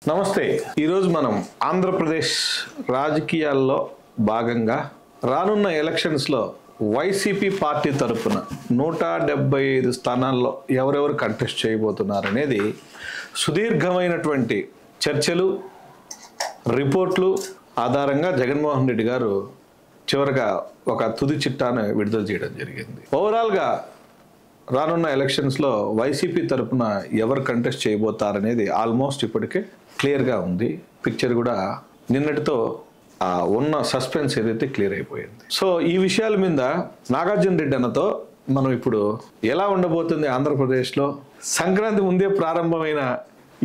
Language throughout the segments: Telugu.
నమస్తే. ఈరోజు మనం ఆంధ్రప్రదేశ్ రాజకీయాల్లో భాగంగా రానున్న ఎలక్షన్స్లో వైసీపీ పార్టీ తరఫున 175 స్థానాల్లో ఎవరెవరు కంటెస్ట్ చేయబోతున్నారు అనేది సుదీర్ఘమైనటువంటి చర్చలు, రిపోర్ట్లు ఆధారంగా జగన్మోహన్ రెడ్డి గారు చివరగా ఒక తుది చిట్టాను విడుదల చేయడం జరిగింది. ఓవరాల్గా రానున్న ఎలక్షన్స్లో వైసీపీ తరఫున ఎవరు కంటెస్ట్ చేయబోతారనేది ఆల్మోస్ట్ ఇప్పటికే క్లియర్గా ఉంది. పిక్చర్ కూడా నిన్నటితో ఉన్న సస్పెన్స్ ఏదైతే క్లియర్ అయిపోయింది. సో ఈ విషయాల మీద నాగార్జున రెడ్డి అన్నతో మనం ఇప్పుడు ఎలా ఉండబోతుంది ఆంధ్రప్రదేశ్లో సంక్రాంతి ముందే ప్రారంభమైన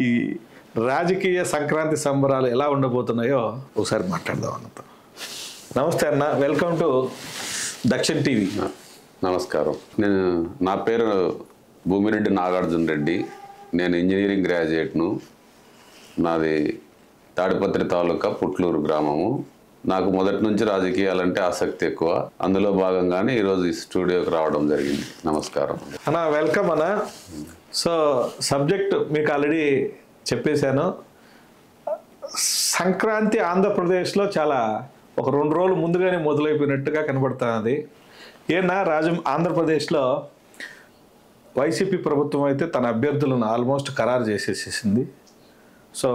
ఈ రాజకీయ సంక్రాంతి సంబరాలు ఎలా ఉండబోతున్నాయో ఒకసారి మాట్లాడదాం అన్నతో. నమస్తే అన్న, వెల్కమ్ టు దక్షిణ్ టీవీ. నమస్కారం. నా పేరు భూమిరెడ్డి నాగార్జున రెడ్డి. నేను ఇంజనీరింగ్ గ్రాడ్యుయేట్ను. నాది తాడిపత్రి తాలూకా పుట్లూరు గ్రామము. నాకు మొదటి నుంచి రాజకీయాలంటే ఆసక్తి ఎక్కువ. అందులో భాగంగానే ఈరోజు ఈ స్టూడియోకి రావడం జరిగింది. నమస్కారం అన్న, వెల్కమ్ అన్న. సో సబ్జెక్ట్ మీకు ఆల్రెడీ చెప్పేశాను. సంక్రాంతి ఆంధ్రప్రదేశ్లో చాలా ఒక 2 రోజులు ముందుగానే మొదలైపోయినట్టుగా కనబడుతున్నది. ఏనా ఆంధ్రప్రదేశ్లో వైసీపీ ప్రభుత్వం అయితే తన అభ్యర్థులను ఆల్మోస్ట్ ఖరారు చేసేసేసింది. సో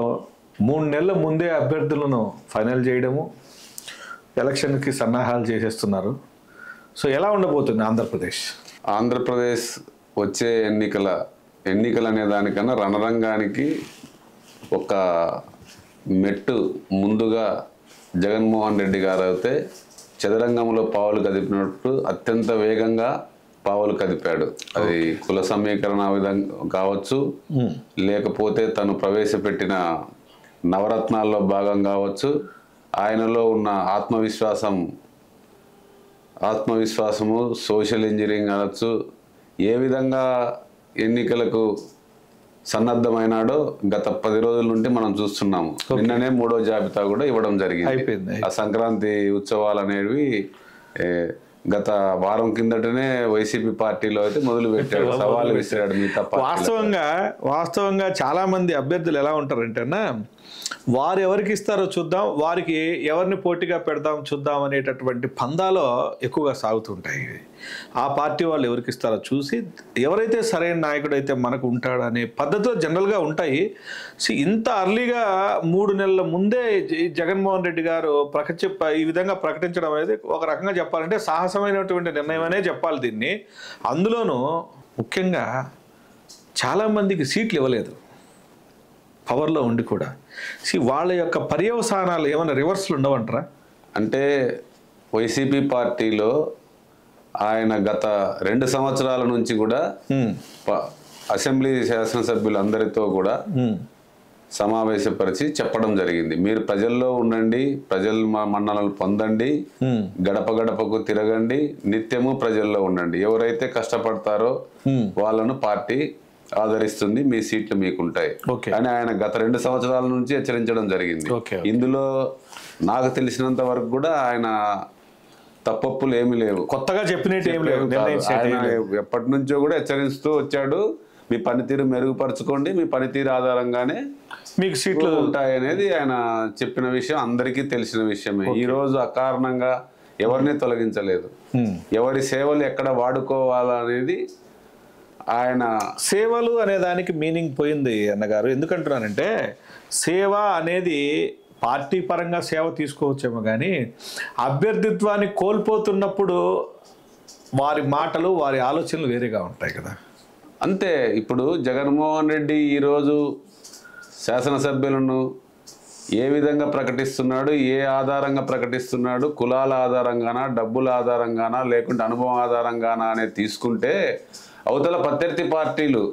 3 నెలల ముందే అభ్యర్థులను ఫైనల్ చేయడము, ఎలక్షన్కి సన్నాహాలు చేసేస్తున్నారు. సో ఎలా ఉండబోతుంది ఆంధ్రప్రదేశ్ వచ్చే ఎన్నికలు అనే దానికన్నా రణరంగానికి ఒక మెట్టు ముందుగా జగన్మోహన్ రెడ్డి గారు అయితే చదరంగంలో పావులు కదిపినట్టు అత్యంత వేగంగా పావులు కదిపాడు. అది కుల సమీకరణ విధంగా కావచ్చు, లేకపోతే తను ప్రవేశపెట్టిన నవరత్నాల్లో భాగం కావచ్చు, ఆయనలో ఉన్న ఆత్మవిశ్వాసము, సోషల్ ఇంజనీరింగ్ అనొచ్చు, ఏ విధంగా ఎన్నికలకు సన్నద్ధమైనాడో గత 10 రోజుల నుండి మనం చూస్తున్నాము. నిన్ననే 3వ జాబితా కూడా ఇవ్వడం జరిగింది. ఆ సంక్రాంతి ఉత్సవాలు అనేవి గత వారం కిందటనే వైసీపీ పార్టీలో అయితే మొదలు పెట్టాడు, సవాలు విసిరాడు. మిగతా వాస్తవంగా చాలా మంది అభ్యర్థులు ఎలా ఉంటారంటేనా, వారు ఎవరికి ఇస్తారో చూద్దాం, వారికి ఎవరిని పోటీగా పెడదాం చూద్దాం అనేటటువంటి పందాలో ఎక్కువగా సాగుతుంటాయి. ఆ పార్టీ వాళ్ళు ఎవరికి ఇస్తారో చూసి ఎవరైతే సరైన నాయకుడు అయితే మనకు ఉంటాడు అనే పద్ధతిలో జనరల్గా ఉంటాయి. సో ఇంత అర్లీగా 3 నెలల ముందే జగన్మోహన్ రెడ్డి గారు ఈ విధంగా ప్రకటించడం అనేది ఒక రకంగా చెప్పాలంటే సాహసమైనటువంటి నిర్ణయం అనే చెప్పాలి దీన్ని. అందులోనూ ముఖ్యంగా చాలామందికి సీట్లు ఇవ్వలేదు పవర్లో ఉండి కూడా. వాళ్ళ యొక్క పర్యవసానాలు ఏమైనా రివర్స్లు ఉండవంటారా? అంటే వైసీపీ పార్టీలో ఆయన గత 2 సంవత్సరాల నుంచి కూడా అసెంబ్లీ శాసనసభ్యులందరితో కూడా సమావేశపరిచి చెప్పడం జరిగింది. మీరు ప్రజల్లో ఉండండి, ప్రజల మన్ననలు పొందండి, గడప గడపకు తిరగండి, నిత్యము ప్రజల్లో ఉండండి, ఎవరైతే కష్టపడతారో వాళ్ళను పార్టీ ఆదరిస్తుంది, మీ సీట్లు మీకుంటాయి అని ఆయన గత 2 సంవత్సరాల నుంచి హెచ్చరించడం జరిగింది. ఇందులో నాకు తెలిసినంత వరకు కూడా ఆయన తప్పప్పులు ఏమీ లేవు, కొత్తగా చెప్పినట్టు ఏమి లేవు. ఆయన ఎప్పటి నుంచో కూడా హెచ్చరిస్తూ వచ్చాడు, మీ పనితీరు మెరుగుపరచుకోండి, మీ పనితీరు ఆధారంగానే మీకు సీట్లు ఉంటాయనేది ఆయన చెప్పిన విషయం అందరికీ తెలిసిన విషయమే. ఈ రోజు అకారణంగా ఎవరిని తొలగించలేదు. ఎవరి సేవలు ఎక్కడ వాడుకోవాలనేది ఆయన సేవలు అనే దానికి మీనింగ్ పోయింది అన్నగారు. ఎందుకంటున్నానంటే సేవ అనేది పార్టీ పరంగా సేవ తీసుకోవచ్చేమో కానీ అభ్యర్థిత్వాన్ని కోల్పోతున్నప్పుడు వారి మాటలు, వారి ఆలోచనలు వేరేగా ఉంటాయి కదా. అంతే. ఇప్పుడు జగన్మోహన్ రెడ్డి ఈరోజు శాసనసభ్యులను ఏ విధంగా ప్రకటిస్తున్నాడు, ఏ ఆధారంగా ప్రకటిస్తున్నాడు, కులాల ఆధారంగానా, డబ్బుల ఆధారంగానా, లేకుంటే అనుభవం ఆధారంగానా అనేది తీసుకుంటే అవతల ప్రత్యర్థి పార్టీలు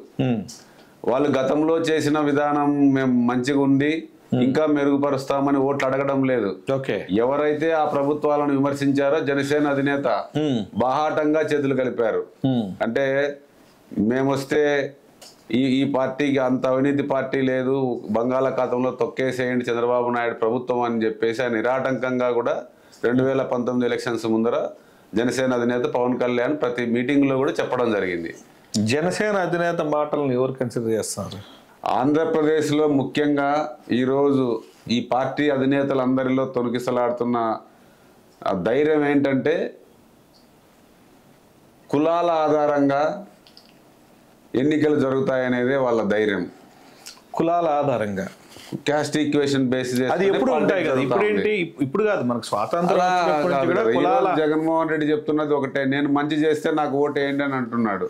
వాళ్ళు గతంలో చేసిన విధానం మేము మంచిగా ఉంది, ఇంకా మెరుగుపరుస్తామని ఓట్లు అడగడం లేదు. ఎవరైతే ఆ ప్రభుత్వాలను విమర్శించారో జనసేన అధినేత బాహాటంగా చేతులు కలిపారు. అంటే మేమొస్తే ఈ పార్టీకి అంత అవినీతి పార్టీ లేదు, బంగాళాఖాతంలో తొక్కేసేయండి చంద్రబాబు నాయుడు ప్రభుత్వం అని చెప్పేసి ఆయన నిరాటంకంగా కూడా 2019 ఎలక్షన్స్ ముందర జనసేన అధినేత పవన్ కళ్యాణ్ ప్రతి మీటింగ్లో కూడా చెప్పడం జరిగింది. జనసేన అధినేత మాటలను ఎవరు కన్సిడర్ చేస్తారు? ఆంధ్రప్రదేశ్లో ముఖ్యంగా ఈరోజు ఈ పార్టీ అధినేతలందరిలో తొణికిసలాడుతున్న ధైర్యం ఏంటంటే కులాల ఆధారంగా ఎన్నికలు జరుగుతాయనేదే వాళ్ళ ధైర్యం. కులాల ఆధారంగా క్యాస్ట్ ఈక్వేషన్ బేస్ అది ఎప్పుడు ఉంటాయి కదా, ఇప్పుడేంటి ఇప్పుడు కాదు, మనకు స్వాతంత్రం వచ్చినప్పటి నుంచి కూడా కులాల జగన్మోహన్ రెడ్డి చెప్తున్నది ఒకటే, నేను మంచి చేస్తే నాకు ఓటు వేయండి అని అంటున్నాడు.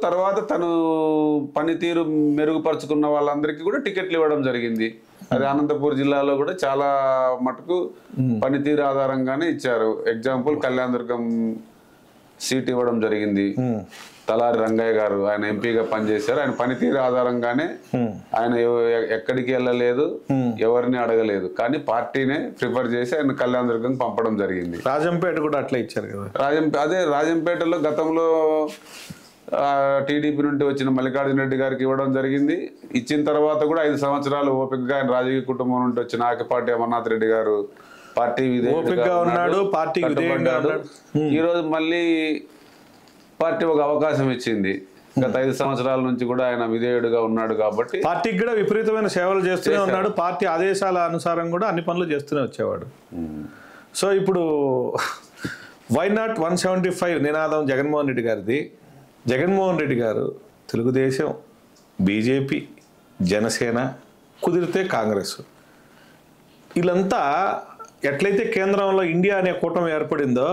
తర్వాత తను పనితీరు మెరుగుపరుచుకున్న వాళ్ళందరికీ కూడా టికెట్లు ఇవ్వడం జరిగింది. అది అనంతపూర్ జిల్లాలో కూడా చాలా మటుకు పనితీరు ఆధారంగానే ఇచ్చారు. ఎగ్జాంపుల్ కళ్యాణ దుర్గం సీట్ ఇవ్వడం జరిగింది. తలారి రంగయ్య గారు ఆయన ఎంపీగా పనిచేశారు. ఆయన పనితీరు ఆధారంగానే ఆయన ఎక్కడికి వెళ్ళలేదు, ఎవరిని అడగలేదు, కానీ పార్టీనే ప్రిఫర్ చేసి ఆయన కళ్యాణ దుర్గం పంపడం జరిగింది. రాజంపేట కూడా అట్లా ఇచ్చారు కదా. రాజంపేటలో గతంలో టీడీపీ నుండి వచ్చిన మల్లికార్జున రెడ్డి గారికి ఇవ్వడం జరిగింది. ఇచ్చిన తర్వాత కూడా 5 సంవత్సరాలు ఓపికగా ఆయన రాజకీయ కుటుంబం నుండి వచ్చిన ఆకిపాటి అమర్నాథ్ రెడ్డి గారు పార్టీ విధేయుడు. ఈరోజు మళ్ళీ పార్టీ ఒక అవకాశం ఇచ్చింది. గత 5 సంవత్సరాల నుంచి కూడా ఆయన విధేయుడుగా ఉన్నాడు కాబట్టి పార్టీకి కూడా విపరీతమైన సేవలు చేస్తూనే ఉన్నాడు. పార్టీ ఆదేశాల అనుసారం కూడా అన్ని పనులు చేస్తూనే వచ్చేవాడు. సో ఇప్పుడు వై నాట్ 175 నినాదం జగన్మోహన్ రెడ్డి గారిది. జగన్మోహన్ రెడ్డి గారు తెలుగుదేశం, బీజేపీ, జనసేన, కుదిరితే కాంగ్రెస్, వీళ్ళంతా ఎట్లయితే కేంద్రంలో ఇండియా అనే కూటమి ఏర్పడిందో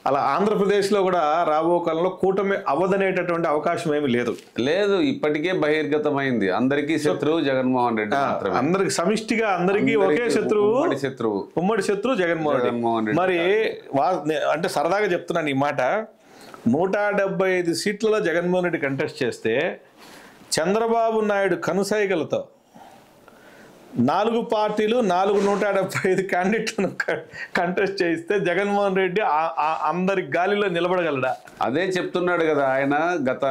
అలా ఆంధ్రప్రదేశ్లో కూడా రాబో కాలంలో కూటమి అవ్వదనేటటువంటి అవకాశం ఏమీ లేదు. ఇప్పటికే బహిర్గతమైంది. అందరికీ శత్రువు జగన్మోహన్ రెడ్డి. అందరికి సమిష్టిగా అందరికీ ఒకే శత్రువు, ఉమ్మడి శత్రువు జగన్మోహన్ రెడ్డి. మరి అంటే సరదాగా చెప్తున్నాను ఈ మాట, 175 సీట్లలో జగన్మోహన్ రెడ్డి కంటెస్ట్ చేస్తే చంద్రబాబు నాయుడు కనుసైగలతో 4 పార్టీలు 175 క్యాండిడేట్లను కంటెస్ట్ చేయిస్తే జగన్మోహన్ రెడ్డి అందరి గాలిలో నిలబడగలడా? అదే చెప్తున్నాడు కదా ఆయన. గత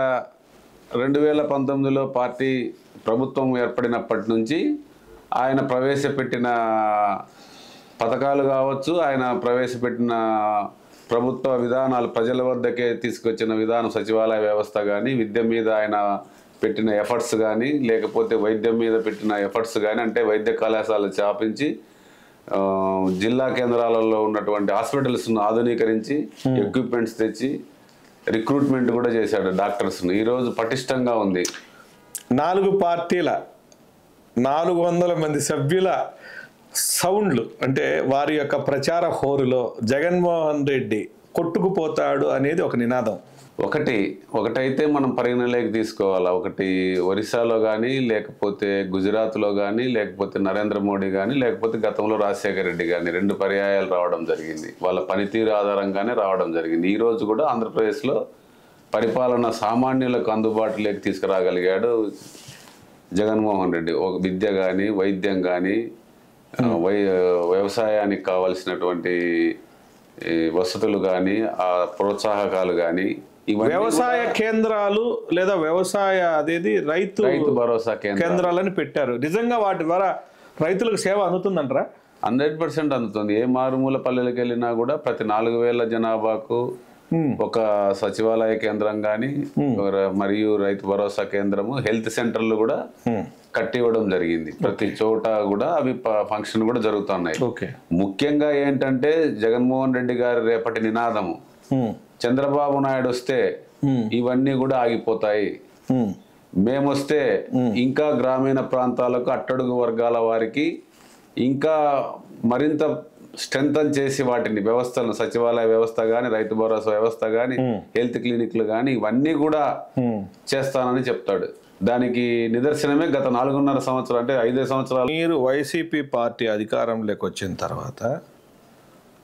2019లో పార్టీ ప్రభుత్వం ఏర్పడినప్పటి నుంచి ఆయన ప్రవేశపెట్టిన పథకాలు కావచ్చు, ఆయన ప్రవేశపెట్టిన ప్రభుత్వ విధానాలు, ప్రజల వద్దకే తీసుకొచ్చిన విధానం, సచివాలయ వ్యవస్థ కానీ, విద్య మీద ఆయన పెట్టిన ఎఫర్ట్స్ కానీ, లేకపోతే వైద్యం మీద పెట్టిన ఎఫర్ట్స్ కానీ, అంటే వైద్య కళాశాలలు స్థాపించి జిల్లా కేంద్రాలలో ఉన్నటువంటి హాస్పిటల్స్ను ఆధునీకరించి ఎక్విప్మెంట్స్ తెచ్చి రిక్రూట్మెంట్ కూడా చేశాడు డాక్టర్స్ను. ఈరోజు పటిష్టంగా ఉంది. 4 పార్టీల 400 మంది సభ్యుల సౌండ్లు, అంటే వారి యొక్క ప్రచార హోరులో జగన్మోహన్ రెడ్డి కొట్టుకుపోతాడు అనేది ఒక నినాదం. ఒకటైతే మనం పరిగణలోకి తీసుకోవాలా. ఒకటి ఒరిస్సాలో కానీ, లేకపోతే గుజరాత్లో కానీ, లేకపోతే నరేంద్ర మోడీ కానీ, లేకపోతే గతంలో రాజశేఖర రెడ్డి కానీ 2 పర్యాయాలు రావడం జరిగింది. వాళ్ళ పనితీరు ఆధారంగానే రావడం జరిగింది. ఈరోజు కూడా ఆంధ్రప్రదేశ్లో పరిపాలన సామాన్యులకు అందుబాటులోకి తీసుకురాగలిగాడు జగన్మోహన్ రెడ్డి. ఒక విద్య కానీ, వైద్యం కానీ, వ్యవసాయానికి కావాల్సినటువంటి వసతులు కానీ, ఆ ప్రోత్సాహకాలు కానీ, వ్యవసాయ కేంద్రాలు లేదా వ్యవసాయ రైతు భరోసా కేంద్రాలని పెట్టారు. నిజంగా వాటి ద్వారా రైతులకు సేవ అందుతుందంటారా? 100% అందుతుంది. ఏ మారుమూల పల్లెలకు వెళ్ళినా కూడా ప్రతి 4,000 జనాభాకు ఒక సచివాలయ కేంద్రం కానీ, మరియు రైతు భరోసా కేంద్రము, హెల్త్ సెంటర్లు కూడా కట్టివ్వడం జరిగింది. ప్రతి చోట కూడా అవి ఫంక్షన్ కూడా జరుగుతున్నాయి. ముఖ్యంగా ఏంటంటే జగన్మోహన్ రెడ్డి గారి రేపటి నినాదము, చంద్రబాబు నాయుడు వస్తే ఇవన్నీ కూడా ఆగిపోతాయి, మేమొస్తే ఇంకా గ్రామీణ ప్రాంతాలకు, అట్టడుగు వర్గాల వారికి ఇంకా మరింత స్ట్రెంథన్ చేసి వాటిని వ్యవస్థలను, సచివాలయ వ్యవస్థ కానీ, రైతు భరోసా వ్యవస్థ కానీ, హెల్త్ క్లినిక్లు కానీ, ఇవన్నీ కూడా చేస్తానని చెప్తాడు. దానికి నిదర్శనమే గత 4.5 సంవత్సరాలు, అంటే 5 సంవత్సరాలు. మీరు వైసీపీ పార్టీ అధికారంలోకి వచ్చిన తర్వాత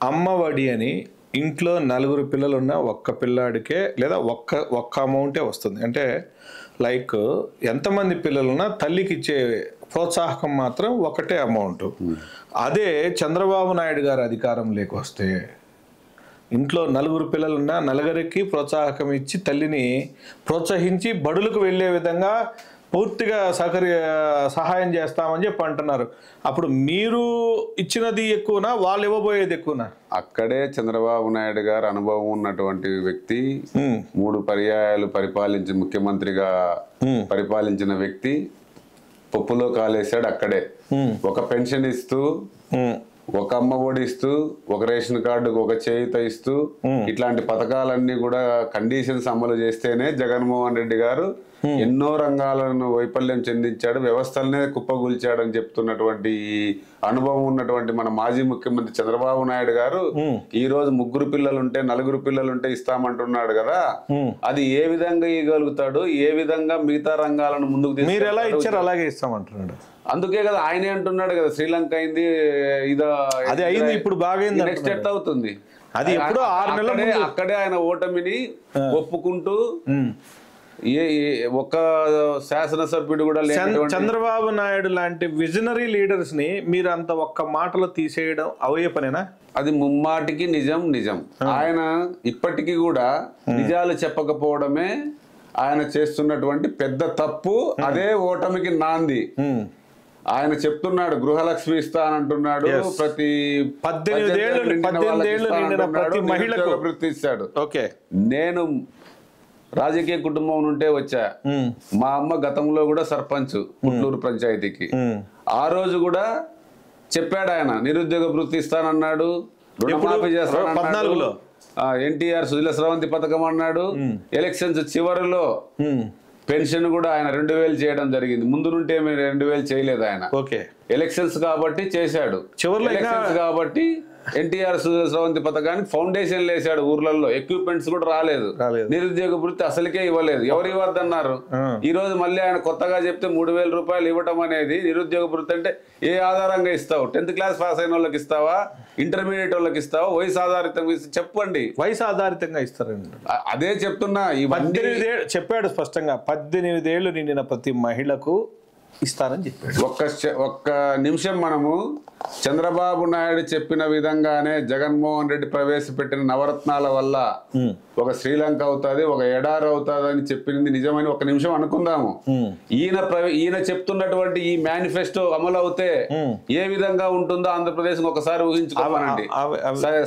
అమ్మఒడి అని ఇంట్లో 4 పిల్లలున్న ఒక్క పిల్లాడికే లేదా ఒక్క అమౌంటే వస్తుంది. అంటే లైక్ ఎంతమంది పిల్లలున్నా తల్లికి ఇచ్చే ప్రోత్సాహకం మాత్రం ఒకటే అమౌంట్. అదే చంద్రబాబు నాయుడు గారు అధికారంలోకి వస్తే ఇంట్లో 4 పిల్లలున్నా 4కి ప్రోత్సాహకం ఇచ్చి తల్లిని ప్రోత్సహించి బడులకు వెళ్ళే విధంగా పూర్తిగా సహాయం చేస్తామని చెప్పి అంటున్నారు. అప్పుడు మీరు ఇచ్చినది ఎక్కువనా, వాళ్ళు ఇవ్వబోయేది ఎక్కువనా? అక్కడే చంద్రబాబు నాయుడు గారు అనుభవం ఉన్నటువంటి వ్యక్తి, 3 పర్యాయాలు ముఖ్యమంత్రిగా పరిపాలించిన వ్యక్తి పప్పులో కాలేశాడు. అక్కడే ఒక పెన్షన్ ఇస్తూ, ఒక అమ్మ ఒడి ఇస్తూ, ఒక రేషన్ కార్డుకు ఒక చేయూత ఇస్తూ, ఇట్లాంటి పథకాలన్నీ కూడా కండిషన్స్ అమలు చేస్తేనే జగన్మోహన్ రెడ్డి గారు ఎన్నో రంగాలను వైఫల్యం చెందించాడు, వ్యవస్థలనే కుప్పగూల్చాడు అని చెప్తున్నటువంటి అనుభవం ఉన్నటువంటి మన మాజీ ముఖ్యమంత్రి చంద్రబాబు నాయుడు గారు ఈ రోజు 3 పిల్లలుంటే 4 పిల్లలుంటే ఇస్తామంటున్నాడు కదా, అది ఏ విధంగా ఇవ్వగలుగుతాడు, ఏ విధంగా మిగతా రంగాలను ముందుకు మీరు ఎలా ఇచ్చారు అలాగే ఇస్తామంటున్నాడు. అందుకే కదా ఆయన అంటున్నాడు కదా, శ్రీలంక అయింది, అది అయింది, ఇప్పుడు బాగా నెక్స్ట్ ఎట్ అవుతుంది. అది ఎప్పుడో 6 నెలల అక్కడే ఆయన ఓటమిని ఒప్పుకుంటూ ఒక శాసనసభ్యుడు కూడా చంద్రబాబు నాయుడు లాంటి విజనరీ లీడర్స్ ని మీరు అంత ఒక్క మాటలో తీసేయడం అవే పనేనా? అది ముమ్మాటికి నిజం. ఆయన ఇప్పటికీ కూడా నిజాలు చెప్పకపోవడమే ఆయన చేస్తున్నటువంటి పెద్ద తప్పు. అదే ఓటమికి నాంది. ఆయన చెప్తున్నాడు గృహలక్ష్మి ఇస్తానంటున్నాడు, ప్రతి 18 ఏళ్ళు నిండిన ప్రతి మహిళకు వృత్తి ఇస్తాడు. ఓకే, నేను రాజకీయ కుటుంబం నుండే వచ్చా. మా అమ్మ గతంలో కూడా సర్పంచ్ పుట్లూరు పంచాయతీకి. ఆ రోజు కూడా చెప్పాడు ఆయన, నిరుద్యోగ వృత్తి ఇస్తానన్నాడు, రుణమాఫీ చేస్తానన్నాడు, ఎన్టీఆర్ సుజల స్రవంతి పథకం అన్నాడు. ఎలక్షన్స్ చివరిలో పెన్షన్ కూడా ఆయన 2000 చేయడం జరిగింది. ముందు నుండి 2000 చేయలేదు ఆయన. ఓకే, ఎలక్షన్స్ కాబట్టి చేశాడు. చివరిలో ఎలక్షన్స్ కాబట్టి ఎన్టీఆర్ స్రవంతి పథకానికి ఫౌండేషన్ వేసాడు. ఊర్లలో ఎక్విప్మెంట్స్ కూడా రాలేదు. నిరుద్యోగ వృత్తి అసలుకే ఇవ్వలేదు. ఎవరు ఇవ్వద్దన్నారు. ఈ రోజు మళ్ళీ ఆయన కొత్తగా చెప్తే 3000 రూపాయలు ఇవ్వటం అనేది నిరుద్యోగ వృత్తి అంటే ఏ ఆధారంగా ఇస్తావు? 10th క్లాస్ పాస్ అయిన వాళ్ళకి ఇస్తావా, ఇంటర్మీడియట్ వాళ్ళకి ఇస్తావా, వయసు ఆధారితంగా చెప్పండి. వయసు ఆధారితంగా ఇస్తారండి. అదే చెప్తున్నా. 18 ఏళ్ళు చెప్పాడు స్పష్టంగా, 18 ఏళ్ళు నిండిన ప్రతి మహిళకు ఇస్తానని చెప్పాడు. ఒక్క నిమిషం మనము చంద్రబాబు నాయుడు చెప్పిన విధంగానే జగన్మోహన్ రెడ్డి ప్రవేశపెట్టిన నవరత్నాల వల్ల ఒక శ్రీలంక అవుతుంది, ఒక ఎడారి అవుతుంది అని చెప్పింది నిజమని ఒక నిమిషం అనుకుందాము. ఈయన చెప్తున్నటువంటి ఈ మేనిఫెస్టో అమలు అవుతే ఏ విధంగా ఉంటుందో ఆంధ్రప్రదేశ్ ఒకసారి ఊహించుకోమనండి.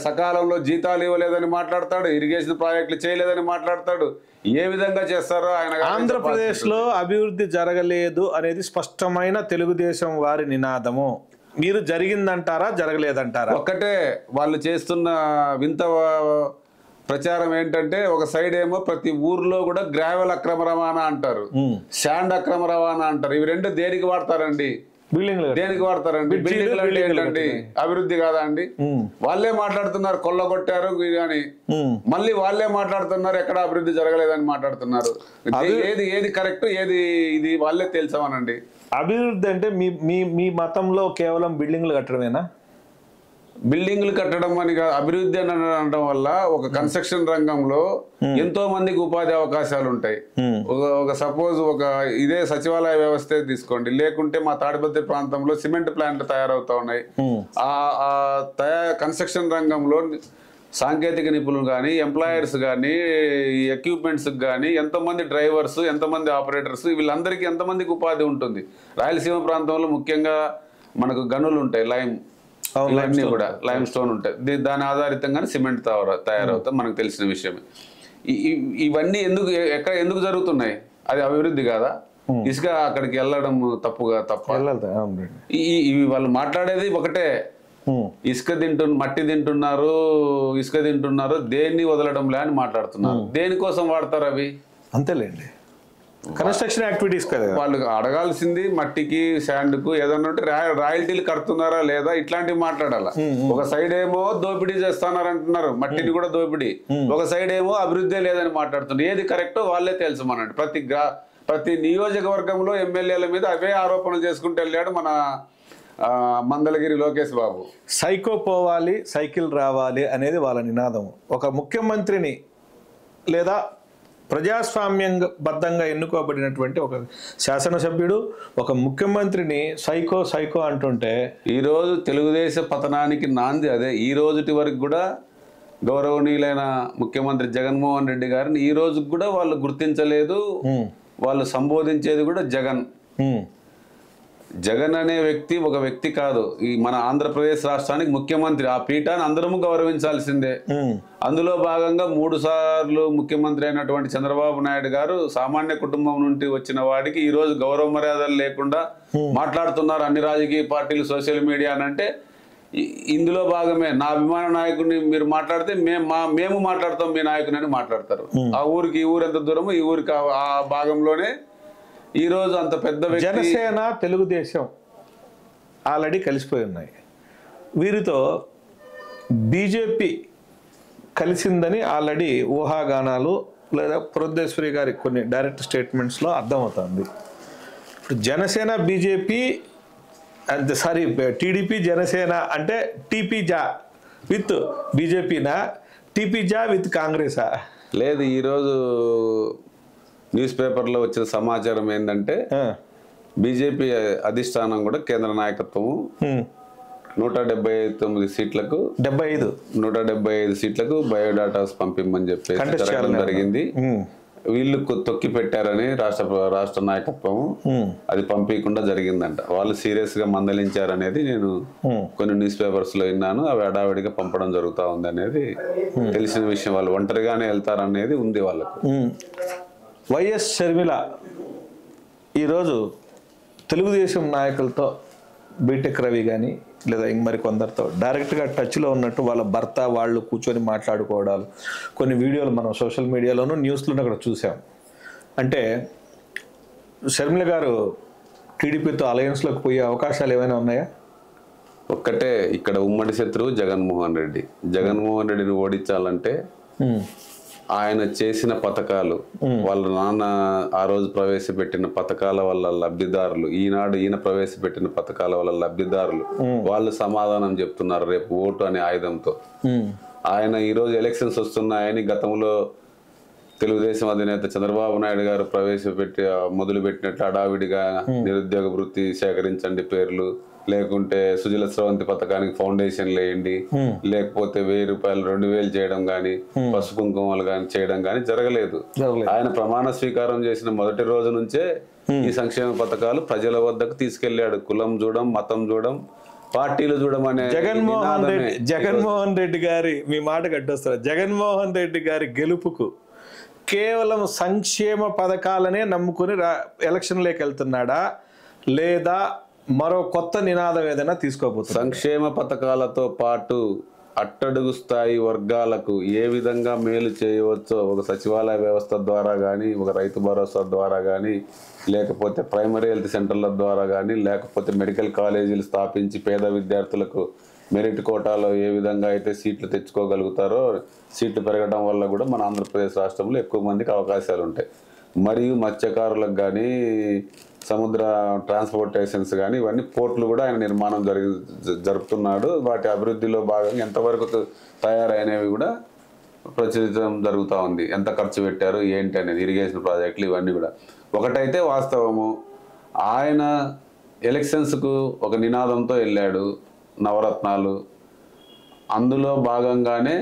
సకాలంలో జీతాలు ఇవ్వలేదని మాట్లాడతాడు, ఇరిగేషన్ ప్రాజెక్టులు చేయలేదని మాట్లాడతాడు. ఏ విధంగా చేస్తారో ఆయన. ఆంధ్రప్రదేశ్ లో అభివృద్ధి జరగలేదు అనేది స్పష్టమైన తెలుగుదేశం వారి నినాదము. మీరు జరిగిందంటారా, జరగలేదంటారా? ఒక్కటే వాళ్ళు చేస్తున్న వింత ప్రచారం ఏంటంటే, ఒక సైడ్ ఏమో ప్రతి ఊర్లో కూడా గ్రావెల్ అక్రమ రవాణా అంటారు, శాండ్ అక్రమ రవాణా అంటారు. ఇవి రెండు దేనికి వాడతారండి? దేనికి వాడతారండి? బిల్డింగ్లు అంటే ఏంటండి? అభివృద్ధి కాదా అండి? వాళ్ళే మాట్లాడుతున్నారు కొల్లగొట్టారు అని, మళ్ళీ వాళ్ళే మాట్లాడుతున్నారు ఎక్కడ అభివృద్ధి జరగలేదని మాట్లాడుతున్నారు. ఏది కరెక్ట్, ఏది ఇది వాళ్ళే తెలుసామనండి. అభివృద్ధి అంటే మీ మతంలో కేవలం బిల్డింగ్లు కట్టడమేనా? బిల్డింగ్లు కట్టడం అని అభివృద్ధి అని అనడం వల్ల ఒక కన్స్ట్రక్షన్ రంగంలో ఎంతో మందికి ఉపాధి అవకాశాలు ఉంటాయి. ఒక సపోజ్ ఇదే సచివాలయ వ్యవస్థ తీసుకోండి, లేకుంటే మా తాడిపత్రి ప్రాంతంలో సిమెంట్ ప్లాంట్లు తయారవుతా ఉన్నాయి. కన్స్ట్రక్షన్ రంగంలో సాంకేతిక నిపుణులు కానీ, ఎంప్లాయర్స్ కానీ, ఎక్విప్మెంట్స్ కానీ ఎంతమంది డ్రైవర్స్, ఎంతమంది ఆపరేటర్స్, వీళ్ళందరికీ ఎంతమందికి ఉపాధి ఉంటుంది. రాయలసీమ ప్రాంతంలో ముఖ్యంగా మనకు గనులు ఉంటాయి, ఇవన్నీ కూడా లైమ్ స్టోన్ ఉంటాయి. దాని ఆధారితంగానే సిమెంట్ తయారవుతాం, మనకు తెలిసిన విషయమే. ఇవన్నీ ఎందుకు జరుగుతున్నాయి? అది అభివృద్ధి కాదా? ఇసుక అక్కడికి వెళ్ళడం తప్ప ఇవి వాళ్ళు మాట్లాడేది ఒకటే, మట్టి తింటున్నారు, ఇసుక తింటున్నారు, దేన్ని వదలడం లే అని మాట్లాడుతున్నారు. దేనికోసం వాడతారు అవి? అంతేలేండి, కన్స్ట్రక్షన్ యాక్టివిటీస్ కదా. వాళ్ళు అడగాల్సింది మట్టికి, శాండ్ కు ఏదన్నా ఉంటే రాయల్టీలు కడుతున్నారా లేదా, ఇట్లాంటివి మాట్లాడాల. ఒక సైడ్ ఏమో దోపిడీ చేస్తున్నారంటున్నారు, మట్టిని కూడా దోపిడీ. ఒక సైడ్ ఏమో అభివృద్ధి లేదని మాట్లాడుతున్నారు. ఏది కరెక్టో వాళ్ళే తెలుసమనండి. ప్రతి నియోజకవర్గంలో ఎమ్మెల్యేల మీద అవే ఆరోపణలు చేసుకుంటూ వెళ్ళాడు మన మందలగిరి లోకేష్ బాబు. సైకో పోవాలి, సైకిల్ రావాలి అనేది వాళ్ళ నినాదం. ఒక ముఖ్యమంత్రిని లేదా ప్రజాస్వామ్యబద్ధంగా ఎన్నుకోబడినటువంటి ఒక శాసనసభ్యుడు ఒక ముఖ్యమంత్రిని సైకో అంటుంటే, ఈరోజు తెలుగుదేశం పతనానికి నాంది అదే. ఈ రోజుటి వరకు కూడా గౌరవనీయులైన ముఖ్యమంత్రి జగన్మోహన్ రెడ్డి గారిని ఈ రోజు కూడా వాళ్ళు గుర్తించలేదు, వాళ్ళు సంబోధించేది కూడా జగన్. జగన్ అనే వ్యక్తి ఒక వ్యక్తి కాదు, ఈ మన ఆంధ్రప్రదేశ్ రాష్ట్రానికి ముఖ్యమంత్రి. ఆ పీఠాన్ని అందరము గౌరవించాల్సిందే. అందులో భాగంగా 3 సార్లు ముఖ్యమంత్రి అయినటువంటి చంద్రబాబు నాయుడు గారు సామాన్య కుటుంబం నుండి వచ్చిన వాడికి ఈ రోజు గౌరవ మర్యాదలు లేకుండా మాట్లాడుతున్నారు అన్ని రాజకీయ పార్టీలు, సోషల్ మీడియా అంటే ఇందులో భాగమే. నా అభిమాన నాయకుడిని మీరు మాట్లాడితే మేము మాట్లాడతాం మీ నాయకుని అని మాట్లాడతారు. ఆ ఊరికి ఈ ఊరు ఎంత దూరము, ఈ ఊరికి ఆ భాగంలోనే ఈ రోజు అంత పెద్ద వ్యక్తి. జనసేన తెలుగుదేశం ఆల్రెడీ కలిసిపోయి ఉన్నాయి. వీరితో బీజేపీ కలిసిందని ఆల్రెడీ ఊహాగానాలు లేదా పురంధేశ్వరి గారి కొన్ని డైరెక్ట్ స్టేట్మెంట్స్లో అర్థమవుతుంది. ఇప్పుడు జనసేన బీజేపీ అంతే, సారీ టీడీపీ జనసేన అంటే టీపీ జా విత్ బీజేపీనా, టీపీ జా విత్ కాంగ్రెసా? లేదు, ఈరోజు న్యూస్ పేపర్లో వచ్చిన సమాచారం ఏంటంటే బీజేపీ అధిష్టానం కూడా కేంద్ర నాయకత్వము 179 సీట్లకు 175 సీట్లకు బయోడాటాస్ పంపిమ్మని చెప్పేసి జరగడం జరిగింది. వీళ్ళు తొక్కి పెట్టారని రాష్ట్ర నాయకత్వం అది పంపించకుండా జరిగిందంట. వాళ్ళు సీరియస్ గా మందలించారనేది నేను కొన్ని న్యూస్ పేపర్స్ లో విన్నాను. అవి హడావిడిగా పంపడం జరుగుతా ఉంది అనేది తెలిసిన విషయం. వాళ్ళు ఒంటరిగానే వెళ్తారనేది ఉంది వాళ్ళకు. వైఎస్ షర్మిల ఈరోజు తెలుగుదేశం నాయకులతో బీటెక్ రవి కానీ లేదా మరి కొందరితో డైరెక్ట్గా టచ్లో ఉన్నట్టు వాళ్ళ భర్త వాళ్ళు కూర్చొని మాట్లాడుకోవడాలు కొన్ని వీడియోలు మనం సోషల్ మీడియాలోనూ న్యూస్లోనూ అక్కడ చూసాం. అంటే షర్మిల గారు టీడీపీతో అలయన్స్లోకి పోయే అవకాశాలు ఏమైనా ఉన్నాయా? ఒక్కటే, ఇక్కడ ఉమ్మడి శత్రువు జగన్మోహన్ రెడ్డి. జగన్మోహన్ రెడ్డిని ఓడించాలంటే ఆయన చేసిన పథకాలు, వాళ్ళ నాన్న ఆ రోజు ప్రవేశపెట్టిన పథకాల వల్ల లబ్ధిదారులు, ఈయన ప్రవేశపెట్టిన పథకాల వల్ల లబ్ధిదారులు వాళ్ళు సమాధానం చెప్తున్నారు రేపు ఓటు అనే ఆయుధంతో. ఆయన ఈరోజు ఎలక్షన్స్ వస్తున్నాయని గతంలో తెలుగుదేశం అధినేత చంద్రబాబు నాయుడు గారు మొదలుపెట్టినట్లు హడావిడిగా నిరుద్యోగ వృత్తి సేకరించండి పేర్లు, లేకుంటే సుజల స్రవంతి పథకానికి ఫౌండేషన్ వేయండి, లేకపోతే 1000 రూపాయలు 2000 చేయడం గాని, పసుపు కుంకుమలు గాని చేయడం గాని జరగలేదు. ఆయన ప్రమాణ స్వీకారం చేసిన మొదటి రోజు నుంచే ఈ సంక్షేమ పథకాలు ప్రజల వద్దకు తీసుకెళ్లాడు. కులం చూడం, మతం చూడం, పార్టీలు చూడమనే జగన్మోహన్ రెడ్డి గారి, మీ మాట కట్టొస్తారు, జగన్మోహన్ రెడ్డి గారి గెలుపుకు కేవలం సంక్షేమ పథకాలనే నమ్ముకుని ఎలక్షన్లోకి వెళ్తున్నాడా లేదా మరో కొత్త నినాదం ఏదైనా తీసుకోబోతుంది? సంక్షేమ పథకాలతో పాటు అట్టడుగు స్థాయి వర్గాలకు ఏ విధంగా మేలు చేయవచ్చో ఒక సచివాలయ వ్యవస్థ ద్వారా కానీ, ఒక రైతు భరోసా ద్వారా కానీ, లేకపోతే ప్రైమరీ హెల్త్ సెంటర్ల ద్వారా కానీ, లేకపోతే మెడికల్ కాలేజీలు స్థాపించి పేద విద్యార్థులకు మెరిట్ కోటాలో ఏ విధంగా అయితే సీట్లు తెచ్చుకోగలుగుతారో, సీట్లు పెరగడం వల్ల కూడా మన ఆంధ్రప్రదేశ్ రాష్ట్రంలో ఎక్కువ మందికి అవకాశాలు ఉంటాయి. మరియు మత్స్యకారులకు కానీ, సముద్ర ట్రాన్స్పోర్టేషన్స్ కానీ, ఇవన్నీ పోర్టులు కూడా ఆయన నిర్మాణం జరుపుతున్నాడు. వాటి అభివృద్ధిలో భాగంగా ఎంతవరకు తయారైనవి కూడా ప్రచురితం జరుగుతూ ఉంది. ఎంత ఖర్చు పెట్టారు ఏంటి అనేది, ఇరిగేషన్ ప్రాజెక్టులు ఇవన్నీ కూడా. ఒకటైతే వాస్తవము, ఆయన ఎలక్షన్స్కు ఒక నినాదంతో వెళ్ళాడు, నవరత్నాలు. అందులో భాగంగానే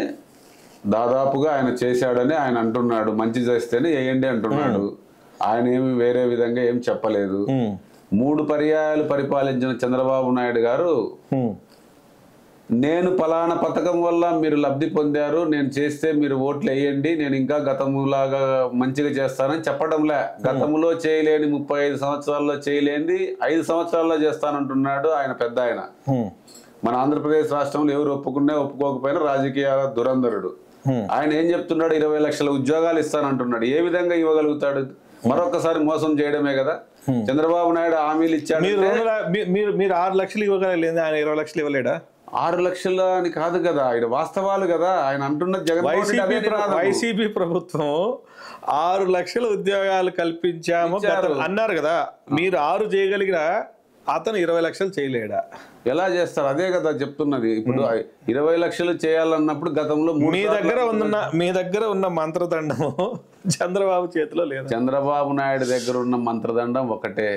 దాదాపుగా ఆయన చేశాడని ఆయన అంటున్నాడు. మంచి చేస్తేనే వేయండి అంటున్నాడు. ఆయన ఏమి వేరే విధంగా ఏం చెప్పలేదు. 3 పర్యాయాలు పరిపాలించిన చంద్రబాబు నాయుడు గారు నేను పలానా పథకం వల్ల మీరు లబ్ధి పొందారు, నేను చేస్తే మీరు ఓట్లు వేయండి, నేను ఇంకా గతంలాగా మంచిగా చేస్తానని చెప్పడంలే. గతంలో చేయలేని 35 సంవత్సరాల్లో చేయలేనిది 5 సంవత్సరాల్లో చేస్తానంటున్నాడు ఆయన పెద్ద ఆయన. మన ఆంధ్రప్రదేశ్ రాష్ట్రంలో ఎవరు ఒప్పుకోకపోయినా రాజకీయ దురంధరుడు. ఆయన ఏం చెప్తున్నాడు? 20 లక్షల ఉద్యోగాలు ఇస్తానంటున్నాడు. ఏ విధంగా ఇవ్వగలుగుతాడు? మరొకసారి మోసం చేయడమే కదా. చంద్రబాబు నాయుడు హామీలు ఇచ్చాడు. మీరు 6 లక్షలు ఇవ్వగలేదు, ఆయన 20 లక్షలు ఇవ్వలేడా? 6 లక్షలు అని కాదు కదా, ఆయన వాస్తవాలు కదా ఆయన అంటున్నది. వైసీపీ ప్రభుత్వం 6 లక్షల ఉద్యోగాలు కల్పించాము అన్నారు కదా. మీరు 6 చేయగలిగిన అతను 20 లక్షలు చేయలేడా? ఎలా చేస్తారు? అదే కదా చెప్తున్నది. ఇప్పుడు 20 లక్షలు చేయాలన్నప్పుడు గతంలో మీ దగ్గర ఉన్న మంత్రదండము చంద్రబాబు చేతిలో లేదు. చంద్రబాబు నాయుడు దగ్గర ఉన్న మంత్రదండం ఒకటే,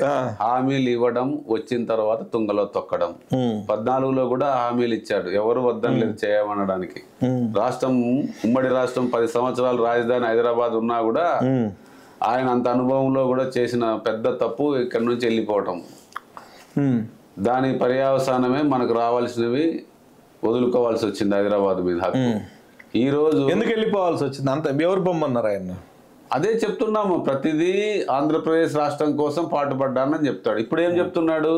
హామీలు ఇవ్వడం, వచ్చిన తర్వాత తుంగలో తొక్కడం. 14లో కూడా హామీలు ఇచ్చాడు, ఎవరు వద్దని లేదు చేయమనడానికి. రాష్ట్రం, ఉమ్మడి రాష్ట్రం 10 సంవత్సరాలు రాజధాని హైదరాబాద్ ఉన్నా కూడా ఆయన అంత అనుభవంలో కూడా చేసిన పెద్ద తప్పు ఇక్కడి నుంచి వెళ్ళిపోవటం. దాని పర్యవసానమే మనకు రావాల్సినవి వదులుకోవాల్సి వచ్చింది హైదరాబాద్ మీద హక్కు. ఈ రోజు ఎందుకు వెళ్ళిపోవాల్సి వచ్చింది? అంత ఎవరు బొమ్మన్నారు ఆయన? అదే చెప్తున్నాము, ప్రతిదీ ఆంధ్రప్రదేశ్ రాష్ట్రం కోసం పాటుపడ్డానని చెప్తాడు. ఇప్పుడు ఏం చెప్తున్నాడు?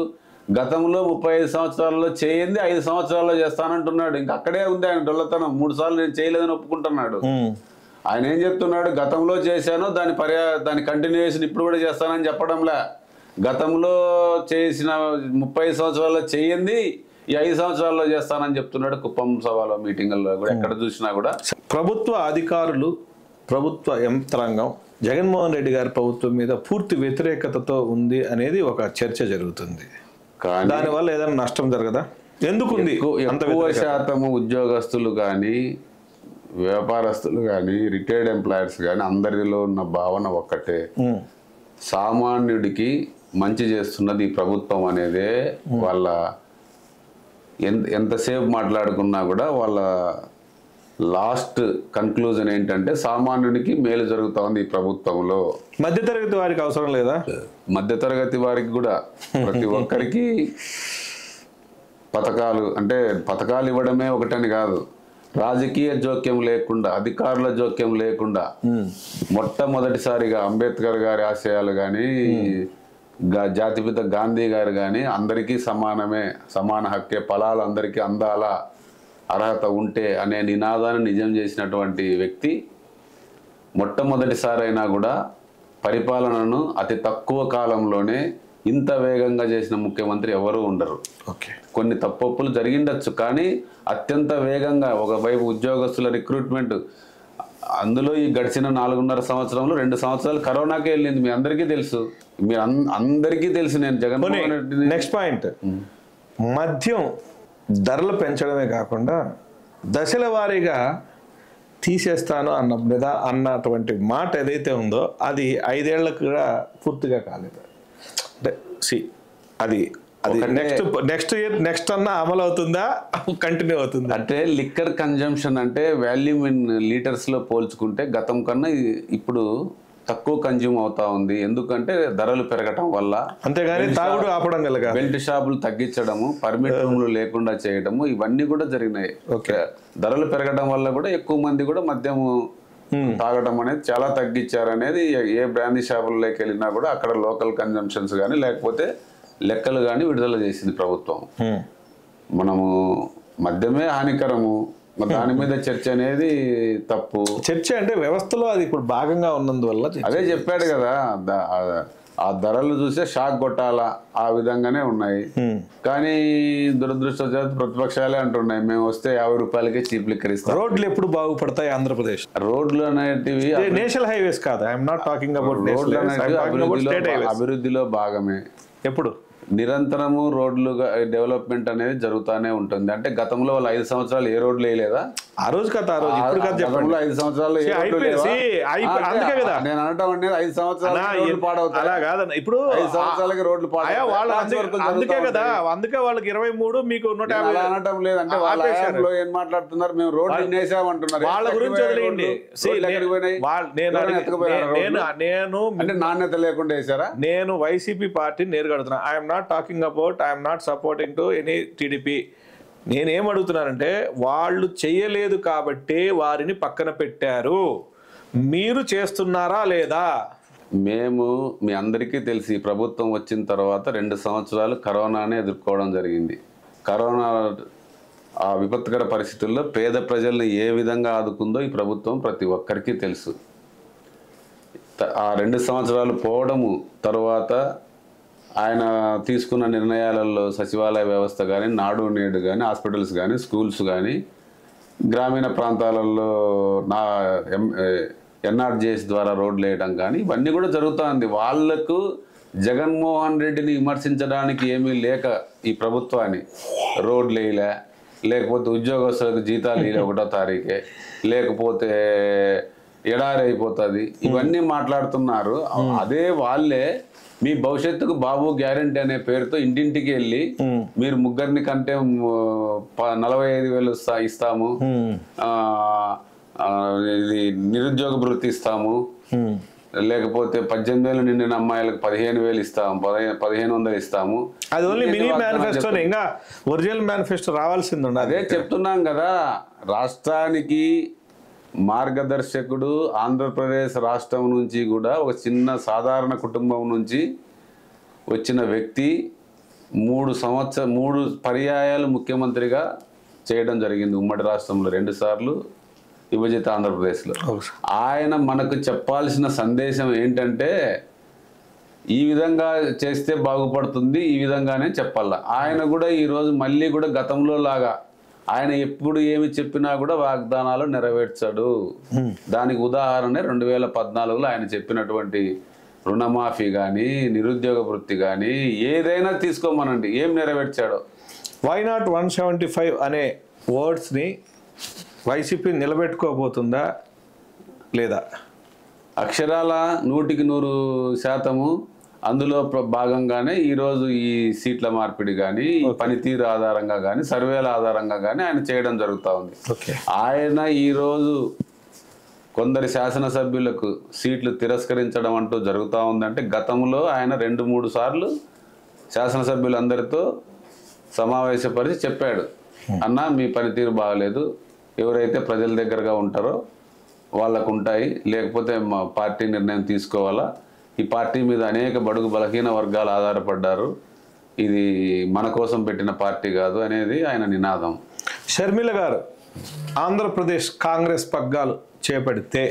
గతంలో 35 సంవత్సరాల్లో చేయింది 5 సంవత్సరాల్లో చేస్తానంటున్నాడు. ఇంకా అక్కడే ఉంది ఆయన డొల్లతనం. 3 సార్లు నేను చేయలేదని ఒప్పుకుంటున్నాడు. ఆయన ఏం చెప్తున్నాడు? గతంలో చేశాను, దాని కంటిన్యూయేషన్ ఇప్పుడు కూడా చేస్తానని చెప్పడంలే. గతంలో చేసిన 30 సంవత్సరాల్లో చేయింది ఈ 5 సంవత్సరాల్లో చేస్తానని చెప్తున్నాడు. కుప్పం సభలో మీటింగుల్లో కూడా ఎక్కడ చూసినా కూడా ప్రభుత్వ అధికారులు, ప్రభుత్వ యంత్రాంగం జగన్మోహన్ రెడ్డి గారి ప్రభుత్వం మీద పూర్తి వ్యతిరేకతతో ఉంది అనేది ఒక చర్చ జరుగుతుంది. కానీ దానివల్ల ఏదైనా నష్టం జరగదా? ఎందుకుంది? ఎక్కువ శాతము ఉద్యోగస్తులు కానీ, వ్యాపారస్తులు కానీ, రిటైర్డ్ ఎంప్లాయర్స్ కానీ అందరిలో ఉన్న భావన ఒక్కటే, సామాన్యుడికి మంచి చేస్తున్నది ఈ ప్రభుత్వం అనేదే. వాళ్ళ ఎంతసేపు మాట్లాడుకున్నా కూడా వాళ్ళ లాస్ట్ కన్క్లూజన్ ఏంటంటే సామాన్యుడికి మేలు జరుగుతా ఉంది ఈ ప్రభుత్వంలో. మధ్యతరగతి వారికి అవసరం లేదా? మధ్యతరగతి వారికి కూడా ప్రతి ఒక్కరికి పథకాలు ఇవ్వడమే ఒకటని కాదు, రాజకీయ జోక్యం లేకుండా, అధికారుల జోక్యం లేకుండా మొట్టమొదటిసారిగా అంబేద్కర్ గారి ఆశయాలు కానీ, జాతిపిత గాంధీ గారు కానీ అందరికీ సమాన హక్కే, ఫలాలు అందరికీ అందాల అర్హత ఉంటే అనే నినాదాన్ని నిజం చేసినటువంటి వ్యక్తి మొట్టమొదటిసారైనా కూడా పరిపాలనను అతి తక్కువ కాలంలోనే ఇంత వేగంగా చేసిన ముఖ్యమంత్రి ఎవరు ఉండరు. కొన్ని తప్పొప్పులు జరిగిండొచ్చు, కానీ అత్యంత వేగంగా ఒకవైపు ఉద్యోగస్తుల రిక్రూట్మెంట్, అందులో ఈ గడిచిన 4.5 సంవత్సరంలో 2 సంవత్సరాలు కరోనాకే వెళ్ళింది. మీ అందరికీ తెలుసు, అందరికీ తెలుసు. నేను జగన్మోహన్ రెడ్డి నెక్స్ట్ పాయింట్, మద్యం ధరలు పెంచడమే కాకుండా దశల వారీగా తీసేస్తాను అన్నటువంటి మాట ఏదైతే ఉందో అది 5 ఏళ్లకు కూడా పూర్తిగా కాలేదు. అంటే అది నెక్స్ట్ అన్న అమలు అవుతుందా, కంటిన్యూ అవుతుందా? అంటే లిక్కర్ కన్జంప్షన్ అంటే వాల్యూమ్ ఇన్ లీటర్స్ లో పోల్చుకుంటే గతం కన్నా ఇప్పుడు తక్కువ కన్జ్యూమ్ అవుతా ఉంది. ఎందుకంటే ధరలు పెరగటం వల్ల. అంతేగాని తాగుడు ఆపడం వల్ల, బెల్ట్ షాపులు తగ్గించడము, పర్మిట్ రూమ్లు లేకుండా చేయడము, ఇవన్నీ కూడా జరిగినాయి. ధరలు పెరగడం వల్ల కూడా ఎక్కువ మంది కూడా మద్యము తాగడం అనేది చాలా తగ్గించారు అనేది. ఏ బ్రాందీ షాపుల్లోకి వెళ్ళినా కూడా అక్కడ లోకల్ కన్జంప్షన్స్ కానీ లేకపోతే లెక్కలు కానీ విడుదల చేసింది ప్రభుత్వం. మనము మద్యమే హానికరము, దాని మీద చర్చ అనేది తప్పు. చర్చ అంటే వ్యవస్థలో అది ఇప్పుడు భాగంగా ఉన్నందువల్ల అదే చెప్పాడు కదా, ఆ ధరలు చూసే షాక్ కొట్టాలా, ఆ విధంగానే ఉన్నాయి. కానీ దురదృష్టవశాత్తు ప్రతిపక్షాలే అంటున్నాయి మేము వస్తే 50 రూపాయలకే చీప్ లిక్కర్ ఇస్తాం. రోడ్లు ఎప్పుడు బాగుపడతాయి ఆంధ్రప్రదేశ్? రోడ్లు అనేటివి నేషనల్ హైవేస్ కాదు, ఐఎమ్ నాట్ టాకింగ్ అబౌట్ రోడ్లు అనేటివి అభివృద్ధిలో భాగమే. ఎప్పుడు నిరంతరము రోడ్లు డెవలప్మెంట్ అనేది జరుగుతూనే ఉంటుంది. అంటే గతంలో వాళ్ళు 5 సంవత్సరాలు ఏ రోడ్లు వేయలేదా? ఆ రోజు కదా, ఆ రోజు ఇప్పుడు కదా చెప్పండి. 5 సంవత్సరాలు అందుకే కదా నేను అనటం అనేది 5 సంవత్సరాలు పాడవుతాయి. అలా కాదన్న, ఇప్పుడు 5 సంవత్సరాలకి రోడ్లు అందుకే కదా, అందుకే వాళ్ళకి 23 మీకు 150 అనటం లేదంటే వాళ్ళు ఏం మాట్లాడుతున్నారు, మేము రోడ్లు వేసామంటున్నారు. వాళ్ళ గురించి వదిలేయండి. అంటే నాణ్యత లేకుండా వేసారా? నేను వైసీపీ పార్టీ నేరుగడుతున్నా. I'm not talking about, I'm not supporting to any TDP. నేనేం అడుగుతున్నానంటే వాళ్ళు చెయ్యలేదు కాబట్టి వారిని పక్కన పెట్టారు, మీరు చేస్తున్నారా లేదా? మీ అందరికీ తెలిసి ప్రభుత్వం వచ్చిన తర్వాత 2 సంవత్సరాలు కరోనానే ఎదుర్కోవడం జరిగింది. కరోనా ఆ విపత్కర పరిస్థితుల్లో పేద ప్రజల్ని ఏ విధంగా ఆదుకుందో ఈ ప్రభుత్వం ప్రతి ఒక్కరికి తెలుసు. ఆ 2 సంవత్సరాలు పోవడము తర్వాత ఆయన తీసుకున్న నిర్ణయాలలో సచివాలయ వ్యవస్థ కానీ, నాడు నేడు కానీ, హాస్పిటల్స్ కానీ, స్కూల్స్ కానీ, గ్రామీణ ప్రాంతాలలో ఎన్ఆర్జేఎస్ ద్వారా రోడ్లు వేయడం కానీ ఇవన్నీ కూడా జరుగుతుంది. వాళ్లకు జగన్మోహన్ రెడ్డిని విమర్శించడానికి ఏమీ లేక ఈ ప్రభుత్వాన్ని రోడ్లు వేయలే, లేకపోతే ఉద్యోగస్తులకు జీతాలు వేయలే 1వ తారీఖే, లేకపోతే ఎడారి అయిపోతుంది, ఇవన్నీ మాట్లాడుతున్నారు. అదే వాళ్ళే మీ భవిష్యత్తుకు బాబు గ్యారెంటీ అనే పేరుతో ఇంటింటికి వెళ్ళి మీరు ముగ్గురిని కంటే 45,000 ఇస్తాము, ఇది నిరుద్యోగ భృతి ఇస్తాము, లేకపోతే 18,000 నిండిన అమ్మాయిలకు 15,000 ఇస్తాము, 1,500 ఇస్తాము. అది ఓన్లీ మినీ మేనిఫెస్టో, ఇంకా ఒరిజినల్ మేనిఫెస్టో రావాల్సింది ఉండదు. అదే చెప్తున్నాం కదా, రాష్ట్రానికి మార్గదర్శకుడు ఆంధ్రప్రదేశ్ రాష్ట్రం నుంచి కూడా ఒక చిన్న సాధారణ కుటుంబం నుంచి వచ్చిన వ్యక్తి 3 పర్యాయాలు ముఖ్యమంత్రిగా చేయడం జరిగింది ఉమ్మడి రాష్ట్రంలో, 2 సార్లు విభజిత ఆంధ్రప్రదేశ్లో. ఆయన మనకు చెప్పాల్సిన సందేశం ఏంటంటే ఈ విధంగా చేస్తే బాగుపడుతుంది, ఈ విధంగానే చెప్పాల. ఆయన కూడా ఈరోజు మళ్ళీ కూడా గతంలో లాగా ఆయన ఎప్పుడు ఏమి చెప్పినా కూడా వాగ్దానాలు నెరవేర్చాడు. దానికి ఉదాహరణ 2014లో ఆయన చెప్పినటువంటి రుణమాఫీ కానీ, నిరుద్యోగ వృత్తి కానీ, ఏదైనా తీసుకోమనండి, ఏం నెరవేర్చాడో. వై నాట్ 175 అనే వర్డ్స్ని వైసీపీ నిలబెట్టుకోబోతుందా లేదా? అక్షరాల 100% అందులో భాగంగానే ఈరోజు ఈ సీట్ల మార్పిడి కానీ, పనితీరు ఆధారంగా కానీ, సర్వేల ఆధారంగా కానీ ఆయన చేయడం జరుగుతూ ఉంది. ఆయన ఈరోజు కొందరి శాసనసభ్యులకు సీట్లు తిరస్కరించడం అంటూ జరుగుతూ ఉందంటే, గతంలో ఆయన 2-3 సార్లు శాసనసభ్యులందరితో సమావేశపరిచి చెప్పాడు, అన్న మీ పనితీరు బాగలేదు, ఎవరైతే ప్రజల దగ్గరగా ఉంటారో వాళ్ళకు ఉంటాయి, లేకపోతే మా పార్టీ నిర్ణయం తీసుకోవాలా, ఈ పార్టీ మీద అనేక బడుగు బలహీన వర్గాలు ఆధారపడ్డారు, ఇది మన కోసం పెట్టిన పార్టీ కాదు అనేది ఆయన నినాదం. షర్మిల గారు ఆంధ్రప్రదేశ్ కాంగ్రెస్ పగ్గాలు చేపడితే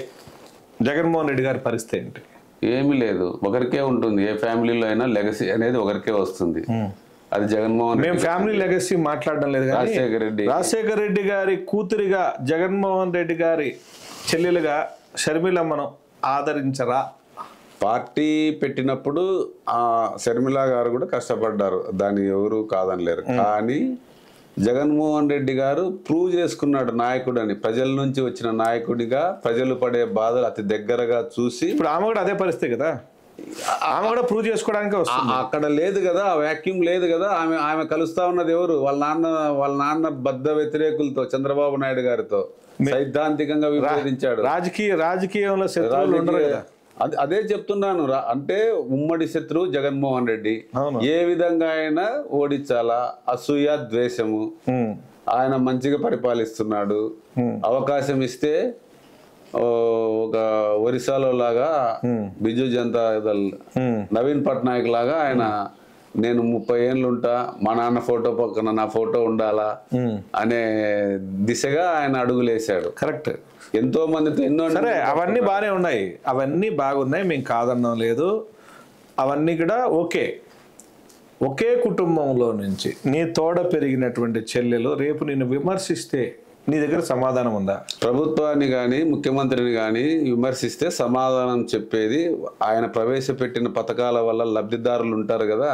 జగన్మోహన్ రెడ్డి గారి పరిస్థితి ఏంటి? ఏమీ లేదు, ఒకరికే ఉంటుంది. ఏ ఫ్యామిలీలో అయినా లెగసీ అనేది ఒకరికే వస్తుంది. అది జగన్మోహన్ మేము ఫ్యామిలీ లెగసీ మాట్లాడడం లేదు, రాజశేఖర రెడ్డి గారి కూతురిగా జగన్మోహన్ రెడ్డి గారి చెల్లెలుగా షర్మిలమ్మను ఆదరించరా? పార్టీ పెట్టినప్పుడు ఆ షర్మిల గారు కూడా కష్టపడ్డారు, దాన్ని ఎవరు కాదనలేరు. కానీ జగన్మోహన్ రెడ్డి గారు ప్రూవ్ చేసుకున్నాడు నాయకుడు అని, ప్రజల నుంచి వచ్చిన నాయకుడిగా ప్రజలు పడే బాధలు అతి దగ్గరగా చూసి. ఇప్పుడు ఆమె కూడా అదే పరిస్థితి కదా, ఆమె కూడా ప్రూవ్ చేసుకోవడానికి వస్తుంది. అక్కడ లేదు కదా, ఆ వ్యాక్యూమ్ లేదు కదా. ఆమె కలుస్తా ఉన్నది ఎవరు? వాళ్ళ నాన్న బద్ధ వ్యతిరేకులతో, చంద్రబాబు నాయుడు గారితో సైద్ధాంతికంగా విభేదించాడు. రాజకీయంలో శత్రువులు ఉండరు కదా. అదే చెప్తున్నాను, అంటే ఉమ్మడి శత్రువు జగన్మోహన్ రెడ్డి. ఏ విధంగా అయినా ఓడించాలా, అసూయ ద్వేషము. ఆయన మంచిగా పరిపాలిస్తున్నాడు, అవకాశం ఇస్తే ఒక ఒరిస్సాలో లాగా బిజు జనతా దళ్ నవీన్ పట్నాయక్ లాగా ఆయన నేను 30 ఏళ్ళు ఉంటా, మా నాన్న ఫోటో పక్కన నా ఫోటో ఉండాలా అనే దిశగా ఆయన అడుగులేశాడు. కరెక్ట్. ఎంతో మందితో ఎన్నో. సరే, అవన్నీ బాగానే ఉన్నాయి, అవన్నీ బాగున్నాయి, మేము కాదన్నాం లేదు, అవన్నీ కూడా ఓకే. ఒకే కుటుంబంలో నుంచి నీ తోడ పెరిగినటువంటి చెల్లెలు రేపు నిన్ను విమర్శిస్తే నీ దగ్గర సమాధానం ఉందా? ప్రభుత్వాన్ని కానీ ముఖ్యమంత్రిని కానీ విమర్శిస్తే సమాధానం చెప్పేది ఆయన ప్రవేశపెట్టిన పథకాల వల్ల లబ్ధిదారులు ఉంటారు కదా,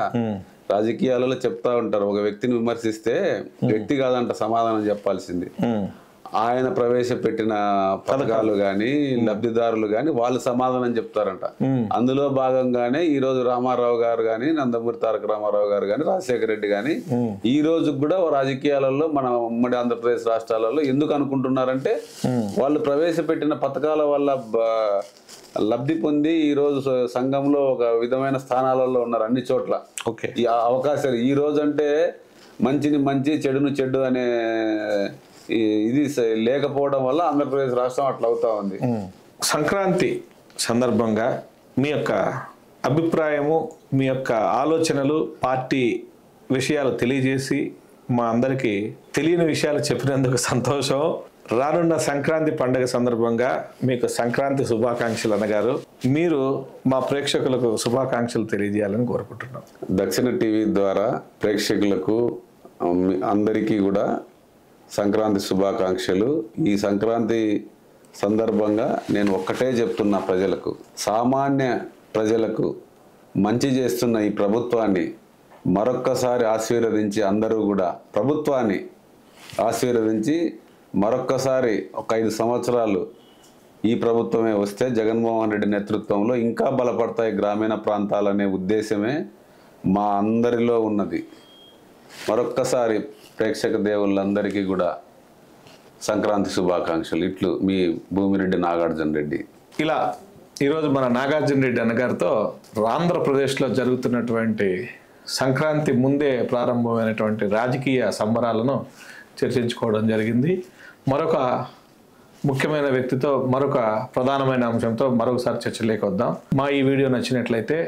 రాజకీయాలలో చెప్తా ఉంటారు. ఒక వ్యక్తిని విమర్శిస్తే వ్యక్తి కాదంట సమాధానం చెప్పాల్సింది. ఆయన ప్రవేశపెట్టిన పథకాలు కానీ లబ్ధిదారులు కానీ వాళ్ళు సమాధానం చెప్తారంట. అందులో భాగంగానే ఈ రోజు రామారావు గారు కానీ, నందమూరి తారక రామారావు గారు కానీ, రాజశేఖర రెడ్డి కానీ ఈ రోజు కూడా రాజకీయాలలో మన ఉమ్మడి ఆంధ్రప్రదేశ్ రాష్ట్రాలలో ఎందుకు అనుకుంటున్నారంటే వాళ్ళు ప్రవేశపెట్టిన పథకాల వల్ల లబ్ధి పొంది ఈ రోజు సంఘంలో ఒక విధమైన స్థానాలలో ఉన్నారు అన్ని చోట్ల. ఈ అవకాశాలు ఈ రోజు అంటే మంచిని మంచి, చెడును చెడు అనే ఇది లేకపోవడం వల్ల ఆంధ్రప్రదేశ్ రాష్ట్రం అట్లా అవుతా ఉంది. సంక్రాంతి సందర్భంగా మీ యొక్క అభిప్రాయము, మీ యొక్క ఆలోచనలు, పార్టీ విషయాలు తెలియజేసి మా అందరికీ తెలియని విషయాలు చెప్పినందుకు సంతోషం. రానున్న సంక్రాంతి పండుగ సందర్భంగా మీకు సంక్రాంతి శుభాకాంక్షలు అన్నగారు. మీరు మా ప్రేక్షకులకు శుభాకాంక్షలు తెలియజేయాలని కోరుకుంటున్నాం. దక్షిణ టీవీ ద్వారా ప్రేక్షకులకు అందరికీ కూడా సంక్రాంతి శుభాకాంక్షలు. ఈ సంక్రాంతి సందర్భంగా నేను ఒక్కటే చెప్తున్నా, ప్రజలకు, సామాన్య ప్రజలకు మంచి చేస్తున్న ఈ ప్రభుత్వాన్ని మరొక్కసారి ఆశీర్వదించి, అందరూ కూడా ప్రభుత్వాన్ని ఆశీర్వదించి మరొక్కసారి ఒక 5 సంవత్సరాలు ఈ ప్రభుత్వమే వస్తే జగన్మోహన్ రెడ్డి నేతృత్వంలో ఇంకా బలపడతాయి గ్రామీణ ప్రాంతాలనే ఉద్దేశమే మా అందరిలో ఉన్నది. మరొక్కసారి ప్రేక్షక దేవుళ్ళందరికీ కూడా సంక్రాంతి శుభాకాంక్షలు. ఇట్లు మీ భూమిరెడ్డి నాగార్జున రెడ్డి. ఇలా ఈరోజు మన నాగార్జున రెడ్డి అన్నగారితో ఆంధ్రప్రదేశ్లో జరుగుతున్నటువంటి సంక్రాంతి ముందే ప్రారంభమైనటువంటి రాజకీయ సంబరాలను చర్చించుకోవడం జరిగింది. మరొక ముఖ్యమైన వ్యక్తితో మరొక ప్రధానమైన అంశంతో మరొకసారి చర్చలోకి వద్దాం. మా ఈ వీడియో నచ్చినట్లయితే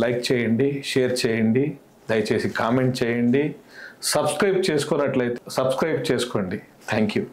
లైక్ చేయండి, షేర్ చేయండి, దయచేసి కామెంట్ చేయండి. సబ్స్క్రైబ్ చేసుకున్నట్లయితే సబ్స్క్రైబ్ చేసుకోండి. Thank you.